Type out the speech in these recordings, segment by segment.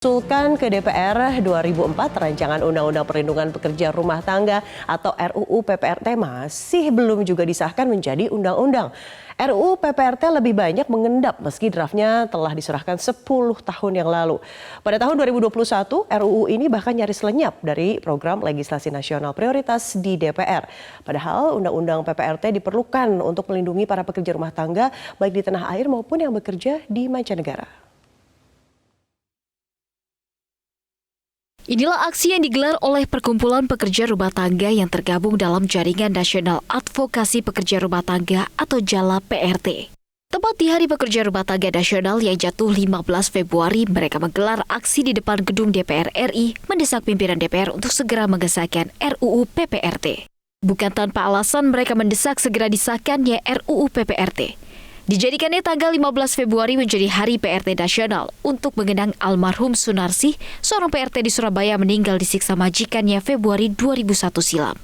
Usulkan ke DPR 2004 Rancangan Undang-Undang Perlindungan Pekerja Rumah Tangga atau RUU PPRT masih belum juga disahkan menjadi undang-undang. RUU PPRT lebih banyak mengendap meski draftnya telah diserahkan 10 tahun yang lalu. Pada tahun 2021, RUU ini bahkan nyaris lenyap dari program legislasi nasional prioritas di DPR. Padahal Undang-Undang PPRT diperlukan untuk melindungi para pekerja rumah tangga baik di tanah air maupun yang bekerja di mancanegara. Inilah aksi yang digelar oleh Perkumpulan Pekerja Rumah Tangga yang tergabung dalam Jaringan Nasional Advokasi Pekerja Rumah Tangga atau JALA PRT. Tepat di Hari Pekerja Rumah Tangga Nasional yang jatuh 15 Februari, mereka menggelar aksi di depan gedung DPR RI mendesak pimpinan DPR untuk segera mengesahkan RUU PPRT. Bukan tanpa alasan mereka mendesak segera disahkannya RUU PPRT. Dijadikannya tanggal 15 Februari menjadi Hari PRT Nasional untuk mengenang almarhum Sunarsi, seorang PRT di Surabaya meninggal disiksa majikannya Februari 2001 silam.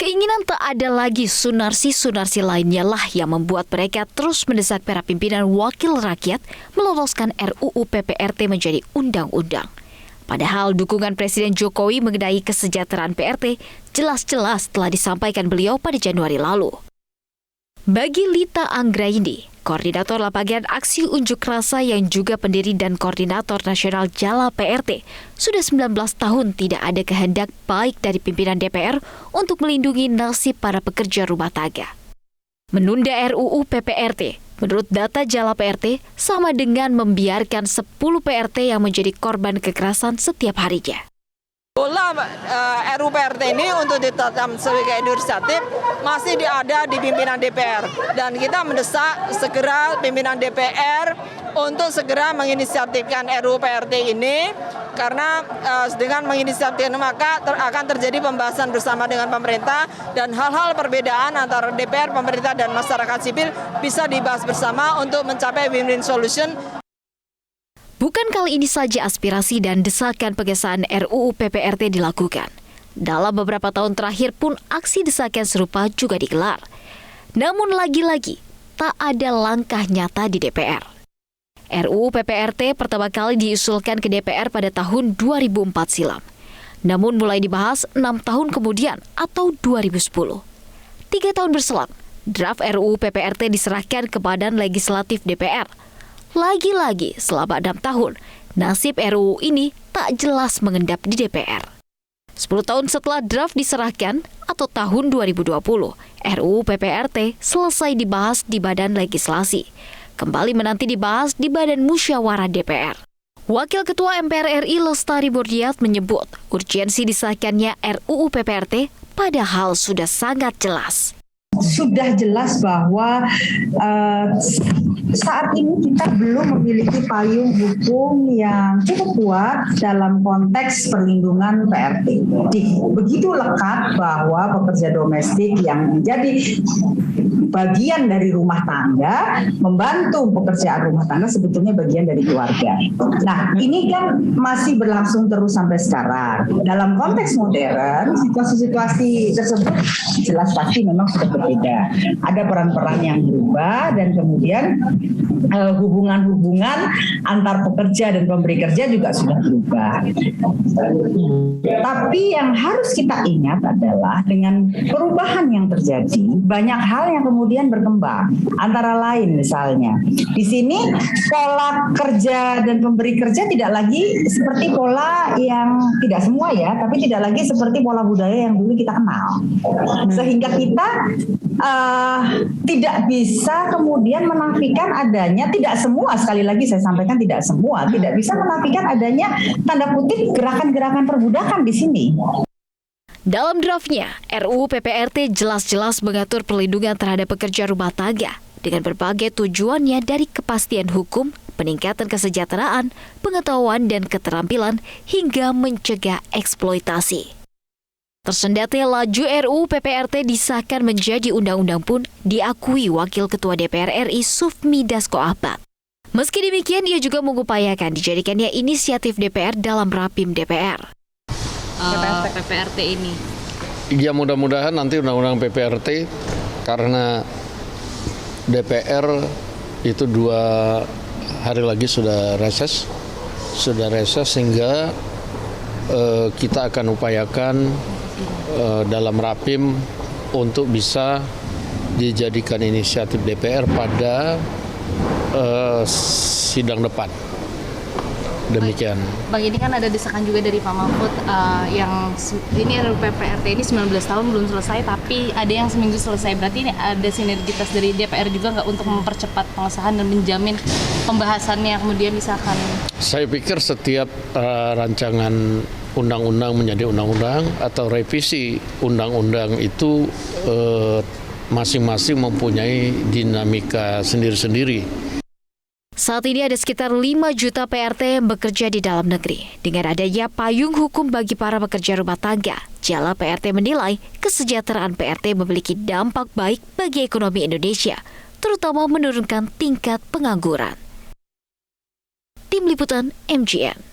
Keinginan tak ada lagi Sunarsi lainnya lah yang membuat mereka terus mendesak para pimpinan wakil rakyat meloloskan RUU PPRT menjadi undang-undang. Padahal dukungan Presiden Jokowi mengenai kesejahteraan PRT jelas-jelas telah disampaikan beliau pada Januari lalu. Bagi Lita Anggraini, koordinator lapangan aksi unjuk rasa yang juga pendiri dan koordinator nasional JALA PRT, sudah 19 tahun tidak ada kehendak baik dari pimpinan DPR untuk melindungi nasib para pekerja rumah tangga. Menunda RUU PPRT, menurut data JALA PRT, sama dengan membiarkan 10 PRT yang menjadi korban kekerasan setiap harinya. Bola RUU PPRT ini untuk ditetapkan sebagai inisiatif masih ada di pimpinan DPR dan kita mendesak segera pimpinan DPR untuk segera menginisiatifkan RUU PPRT ini karena dengan menginisiatifkan maka akan terjadi pembahasan bersama dengan pemerintah dan hal-hal perbedaan antara DPR, pemerintah dan masyarakat sipil bisa dibahas bersama untuk mencapai win-win solution. Bukan kali ini saja aspirasi dan desakan pengesahan RUU PPRT dilakukan. Dalam beberapa tahun terakhir pun aksi desakan serupa juga digelar. Namun lagi-lagi, tak ada langkah nyata di DPR. RUU PPRT pertama kali diusulkan ke DPR pada tahun 2004 silam. Namun mulai dibahas 6 tahun kemudian atau 2010. 3 tahun berselang, draft RUU PPRT diserahkan ke Badan Legislatif DPR. Lagi-lagi selama 6 tahun, nasib RUU ini tak jelas mengendap di DPR. 10 tahun setelah draft diserahkan atau tahun 2020, RUU PPRT selesai dibahas di Badan Legislasi. Kembali menanti dibahas di Badan Musyawarah DPR. Wakil Ketua MPR RI Lestari Bordiat menyebut urgensi disahkannya RUU PPRT padahal sudah sangat jelas. Sudah jelas bahwa saat ini kita belum memiliki payung hukum yang cukup kuat dalam konteks perlindungan PRT. Begitu lekat bahwa pekerja domestik yang menjadi bagian dari rumah tangga, membantu pekerjaan rumah tangga sebetulnya bagian dari keluarga. Nah, ini kan masih berlangsung terus sampai sekarang. Dalam konteks modern, situasi-situasi tersebut jelas pasti memang sudah berbeda. Ada peran-peran yang berubah dan kemudian hubungan-hubungan antar pekerja dan pemberi kerja juga sudah berubah. Tapi yang harus kita ingat adalah dengan perubahan yang terjadi, banyak hal yang kemudian berkembang. Antara lain misalnya, di sini pola kerja dan pemberi kerja tidak lagi seperti pola yang tidak semua ya, tapi tidak lagi seperti pola budaya yang dulu kita kenal. Sehingga kita tidak bisa kemudian menafikan adanya, tidak semua, sekali lagi saya sampaikan tidak semua, tidak bisa menafikan adanya tanda kutip gerakan-gerakan perbudakan di sini. Dalam draftnya, RUU PPRT jelas-jelas mengatur perlindungan terhadap pekerja rumah tangga dengan berbagai tujuannya dari kepastian hukum, peningkatan kesejahteraan, pengetahuan dan keterampilan hingga mencegah eksploitasi. Tersendatnya laju RUU PPRT disahkan menjadi undang-undang pun diakui Wakil Ketua DPR RI Sufmi Dasko Ahmad. Meski demikian, ia juga mengupayakan dijadikannya inisiatif DPR dalam Rapim DPR. PPRT ini. Ya mudah-mudahan nanti undang-undang PPRT karena DPR itu 2 hari lagi sudah reses. sudah reses sehingga kita akan upayakan dalam Rapim untuk bisa dijadikan inisiatif DPR pada sidang depan. Demikian. Bang, ini kan ada desakan juga dari Pak Mahfud yang ini RUU PPRT ini 19 tahun belum selesai, tapi ada yang seminggu selesai. Berarti ini ada sinergitas dari DPR juga nggak untuk mempercepat pengesahan dan menjamin pembahasannya kemudian disahkan? Saya pikir setiap rancangan undang-undang menjadi undang-undang atau revisi undang-undang itu masing-masing mempunyai dinamika sendiri-sendiri. Saat ini ada sekitar 5 juta PRT yang bekerja di dalam negeri. Dengan adanya payung hukum bagi para pekerja rumah tangga, Jala PRT menilai kesejahteraan PRT memiliki dampak baik bagi ekonomi Indonesia, terutama menurunkan tingkat pengangguran. Tim Liputan MGN.